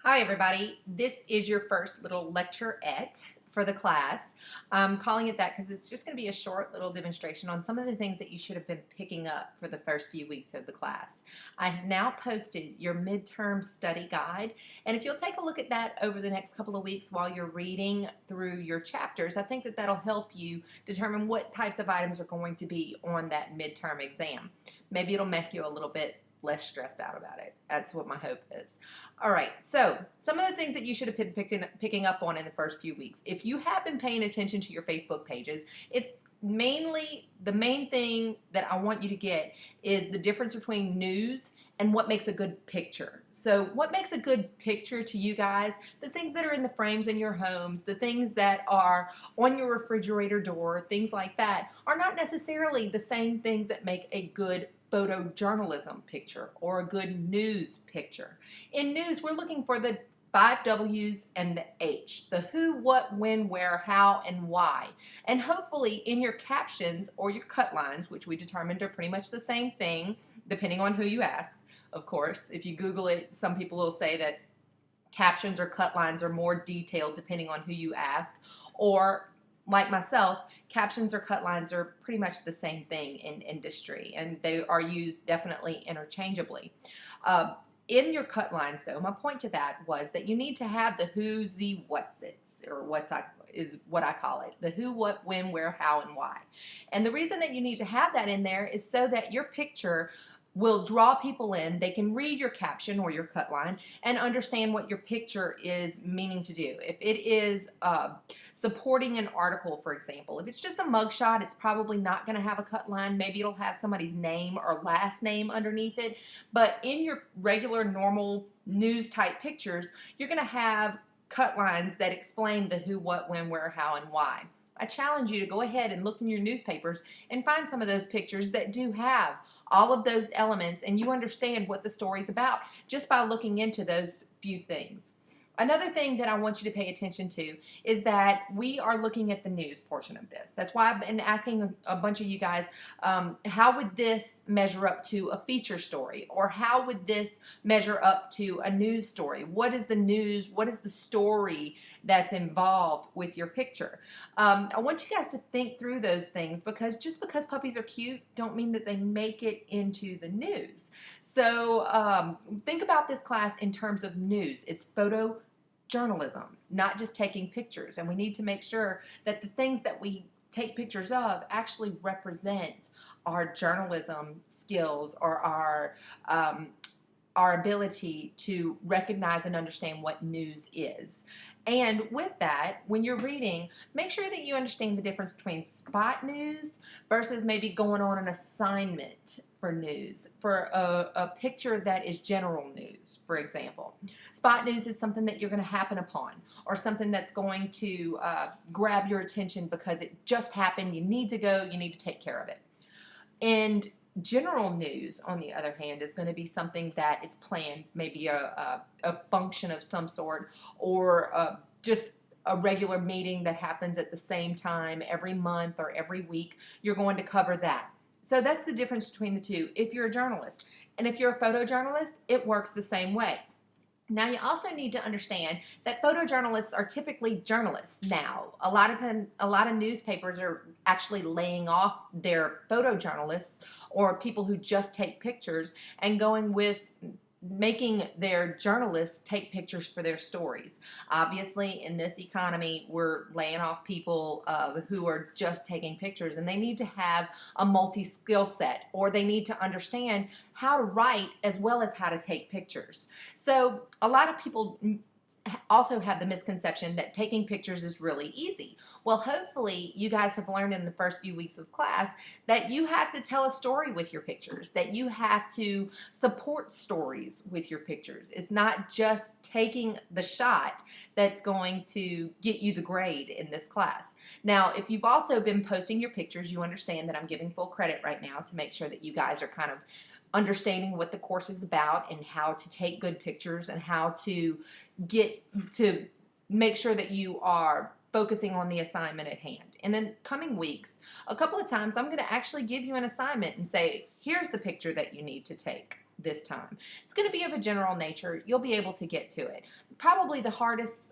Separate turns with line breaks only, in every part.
Hi everybody, this is your first little lecturette for the class. I'm calling it that because it's just going to be a short little demonstration on some of the things that you should have been picking up for the first few weeks of the class. I have now posted your midterm study guide, and if you'll take a look at that over the next couple of weeks while you're reading through your chapters, I think that that'll help you determine what types of items are going to be on that midterm exam. Maybe it'll make you a little bit less stressed out about it. That's what my hope is. All right, so some of the things that you should have been picking up on in the first few weeks. If you have been paying attention to your Facebook pages, it's mainly the main thing that I want you to get is the difference between news and what makes a good picture. So what makes a good picture to you guys, the things that are in the frames in your homes, the things that are on your refrigerator door, things like that, are not necessarily the same things that make a good photojournalism picture or a good news picture. In news, we're looking for the 5 W's and the H, the who, what, when, where, how, and why. And hopefully in your captions or your cut lines, which we determined are pretty much the same thing, depending on who you ask, of course. If you Google it, some people will say that captions or cut lines are more detailed depending on who you ask, or like myself, captions or cut lines are pretty much the same thing in industry, and they are used definitely interchangeably. In your cut lines, though, my point to that was that you need to have the who, the what's it's, or is what I call it, the who, what, when, where, how, and why. And the reason that you need to have that in there is so that your picture will draw people in. They can read your caption or your cut line and understand what your picture is meaning to do. If it is supporting an article, for example, if it's just a mugshot, it's probably not going to have a cut line. Maybe it'll have somebody's name or last name underneath it. But in your regular, normal news type pictures, you're going to have cut lines that explain the who, what, when, where, how, and why. I challenge you to go ahead and look in your newspapers and find some of those pictures that do have all of those elements, and you understand what the story's about just by looking into those few things. Another thing that I want you to pay attention to is that we are looking at the news portion of this. That's why I've been asking a bunch of you guys, how would this measure up to a feature story? Or how would this measure up to a news story? What is the news? What is the story that's involved with your picture? I want you guys to think through those things, because just because puppies are cute don't mean that they make it into the news. So think about this class in terms of news. It's photojournalism, not just taking pictures. And we need to make sure that the things that we take pictures of actually represent our journalism skills or our ability to recognize and understand what news is. And with that, when you're reading, make sure that you understand the difference between spot news versus maybe going on an assignment for news, for a picture that is general news, for example. Spot news is something that you're going to happen upon, or something that's going to grab your attention because it just happened, you need to go, you need to take care of it. And general news, on the other hand, is going to be something that is planned, maybe a function of some sort, or just a regular meeting that happens at the same time every month or every week. You're going to cover that. So that's the difference between the two if you're a journalist. And if you're a photojournalist, it works the same way. Now, you also need to understand that photojournalists are typically journalists now. A lot of newspapers are actually laying off their photojournalists or people who just take pictures and going with making their journalists take pictures for their stories. Obviously, in this economy, we're laying off people who are just taking pictures, and they need to have a multi-skill set, or they need to understand how to write as well as how to take pictures. So a lot of people also have the misconception that taking pictures is really easy. Well, hopefully you guys have learned in the first few weeks of class that you have to tell a story with your pictures, that you have to support stories with your pictures. It's not just taking the shot that's going to get you the grade in this class. Now, if you've also been posting your pictures, you understand that I'm giving full credit right now to make sure that you guys are kind of understanding what the course is about and how to take good pictures and how to get to make sure that you are focusing on the assignment at hand. And in coming weeks, a couple of times I'm going to actually give you an assignment and say, here's the picture that you need to take. this time. It's going to be of a general nature. You'll be able to get to it. Probably the hardest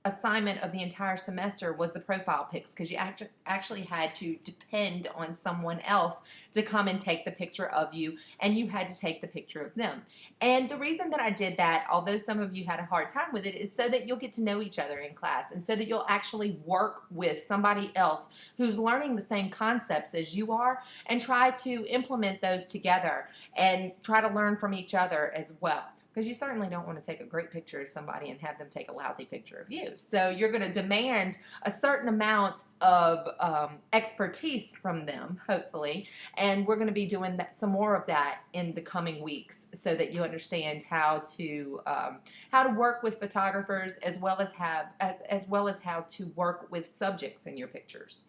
assignment of the entire semester was the profile pics, because you actually had to depend on someone else to come and take the picture of you, and you had to take the picture of them. And the reason that I did that, although some of you had a hard time with it, is so that you'll get to know each other in class, and so that you'll actually work with somebody else who's learning the same concepts as you are, and try to implement those together and try to learn from each other as well. Because you certainly don't want to take a great picture of somebody and have them take a lousy picture of you. So you're going to demand a certain amount of expertise from them, hopefully, and we're going to be doing some more of that in the coming weeks, so that you understand how to work with photographers, as well as how to work with subjects in your pictures.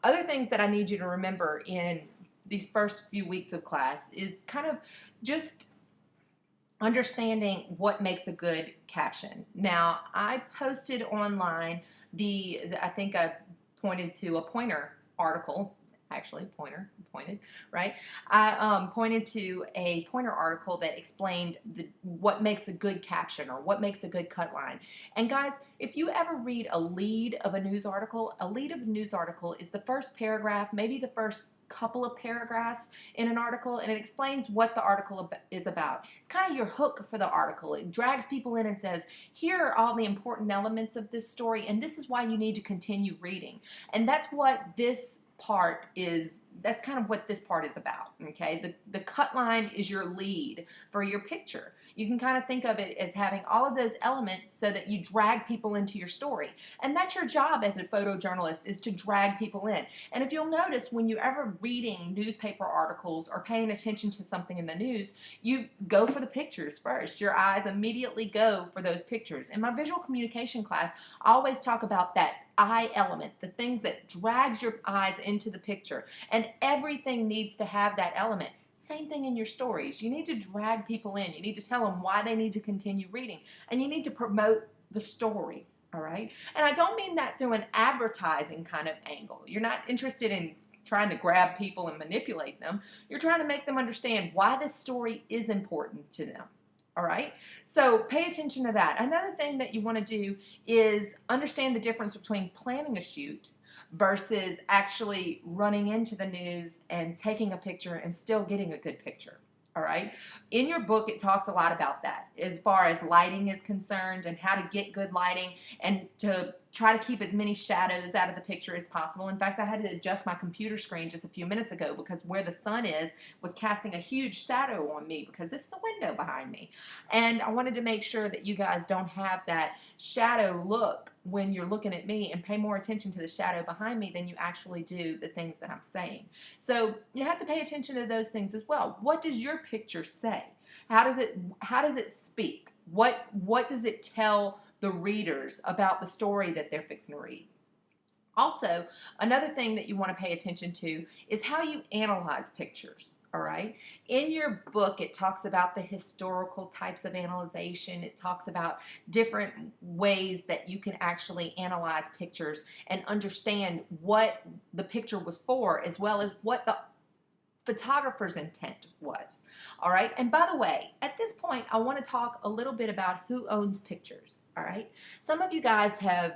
Other things that I need you to remember in these first few weeks of class is kind of just understanding what makes a good caption. Now, I posted online I think I pointed to a Poynter article, actually pointed, right? I pointed to a Poynter article that explained what makes a good caption, or what makes a good cut line. And guys, if you ever read a lead of a news article is the first paragraph, maybe the first couple of paragraphs in an article, and it explains what the article is about. It's kind of your hook for the article. It drags people in and says, here are all the important elements of this story, and this is why you need to continue reading. And that's what this part is. That's kind of what this part is about, okay? The cut line is your lead for your picture. You can kind of think of it as having all of those elements so that you drag people into your story. And that's your job as a photojournalist, is to drag people in. And if you'll notice, when you're ever reading newspaper articles or paying attention to something in the news, you go for the pictures first. Your eyes immediately go for those pictures. In my visual communication class, I always talk about that eye element, the thing that drags your eyes into the picture. And everything needs to have that element. Same thing in your stories. You need to drag people in. You need to tell them why they need to continue reading. And you need to promote the story, all right? And I don't mean that through an advertising kind of angle. You're not interested in trying to grab people and manipulate them. You're trying to make them understand why this story is important to them. All right, so pay attention to that. Another thing that you want to do is understand the difference between planning a shoot versus actually running into the news and taking a picture and still getting a good picture. All right, in your book, it talks a lot about that as far as lighting is concerned, and how to get good lighting, and to try to keep as many shadows out of the picture as possible. In fact, I had to adjust my computer screen just a few minutes ago, because where the sun is was casting a huge shadow on me, because this is a window behind me. And I wanted to make sure that you guys don't have that shadow look when you're looking at me, and pay more attention to the shadow behind me than you actually do the things that I'm saying. So you have to pay attention to those things as well. What does your picture say? How does it speak? What does it tell the readers about the story that they're fixing to read? Also, another thing that you want to pay attention to is how you analyze pictures, all right? In your book, it talks about the historical types of analyzation. It talks about different ways that you can actually analyze pictures and understand what the picture was for, as well as what the photographer's intent was. All right, and by the way, at this point, I want to talk a little bit about who owns pictures. All right, some of you guys have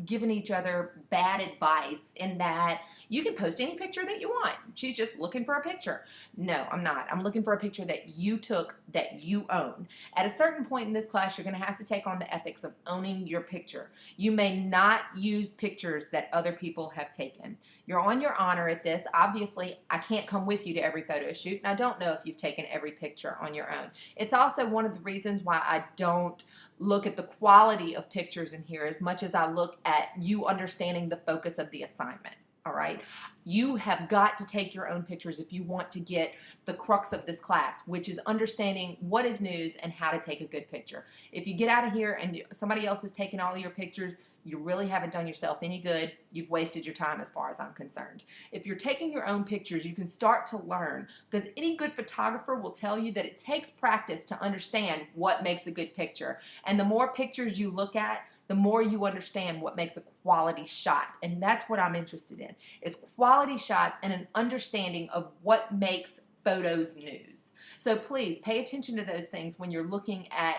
given each other bad advice in that you can post any picture that you want. She's just looking for a picture. No, I'm not. I'm looking for a picture that you took, that you own. At a certain point in this class, you're going to have to take on the ethics of owning your picture. You may not use pictures that other people have taken. You're on your honor at this. Obviously, I can't come with you to every photo shoot, and I don't know if you've taken every picture on your own. It's also one of the reasons why I don't look at the quality of pictures in here as much as I look at you understanding the focus of the assignment. All right, you have got to take your own pictures if you want to get the crux of this class, which is understanding what is news and how to take a good picture. If you get out of here and somebody else has taken all of your pictures, you really haven't done yourself any good. You've wasted your time as far as I'm concerned. If you're taking your own pictures, you can start to learn, because any good photographer will tell you that it takes practice to understand what makes a good picture. And the more pictures you look at, the more you understand what makes a quality shot. And that's what I'm interested in, is quality shots and an understanding of what makes photos news. So please pay attention to those things when you're looking at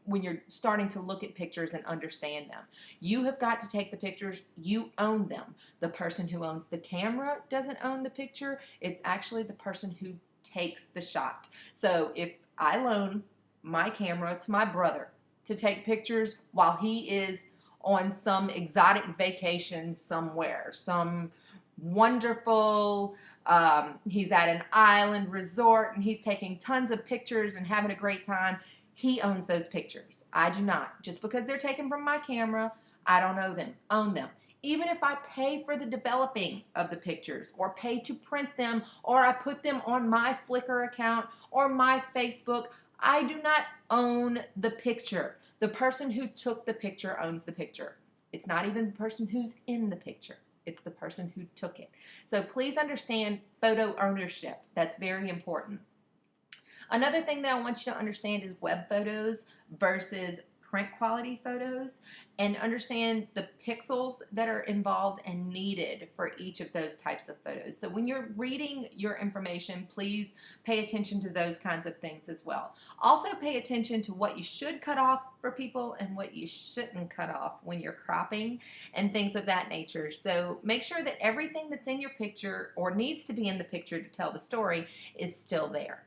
when you're starting to look at pictures and understand them. You have got to take the pictures, you own them. The person who owns the camera doesn't own the picture, it's actually the person who takes the shot. So if I loan my camera to my brother to take pictures while he is on some exotic vacation somewhere, some wonderful, he's at an island resort and he's taking tons of pictures and having a great time, he owns those pictures. I do not. Just because they're taken from my camera, I don't own them. Even if I pay for the developing of the pictures or pay to print them or I put them on my Flickr account or my Facebook, I do not own the picture. The person who took the picture owns the picture. It's not even the person who's in the picture. It's the person who took it. So please understand photo ownership. That's very important. Another thing that I want you to understand is web photos versus print quality photos, and understand the pixels that are involved and needed for each of those types of photos. So when you're reading your information, please pay attention to those kinds of things as well. Also pay attention to what you should cut off for people and what you shouldn't cut off when you're cropping and things of that nature. So make sure that everything that's in your picture or needs to be in the picture to tell the story is still there.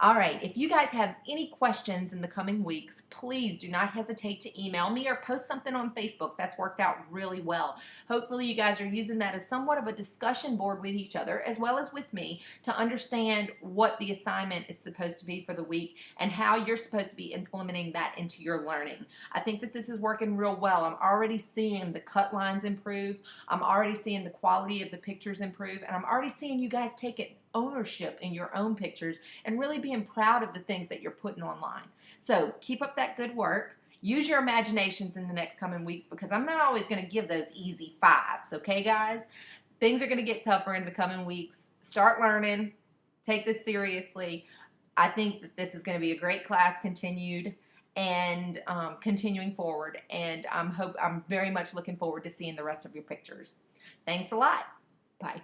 All right, if you guys have any questions in the coming weeks, please do not hesitate to email me or post something on Facebook. That's worked out really well. Hopefully you guys are using that as somewhat of a discussion board with each other as well as with me to understand what the assignment is supposed to be for the week and how you're supposed to be implementing that into your learning. I think that this is working real well. I'm already seeing the cut lines improve. I'm already seeing the quality of the pictures improve, and I'm already seeing you guys take it ownership in your own pictures and really being proud of the things that you're putting online. So keep up that good work. Use your imaginations in the next coming weeks, because I'm not always going to give those easy fives, okay guys? Things are going to get tougher in the coming weeks. Start learning. Take this seriously. I think that this is going to be a great class continuing forward, and I'm very much looking forward to seeing the rest of your pictures. Thanks a lot. Bye.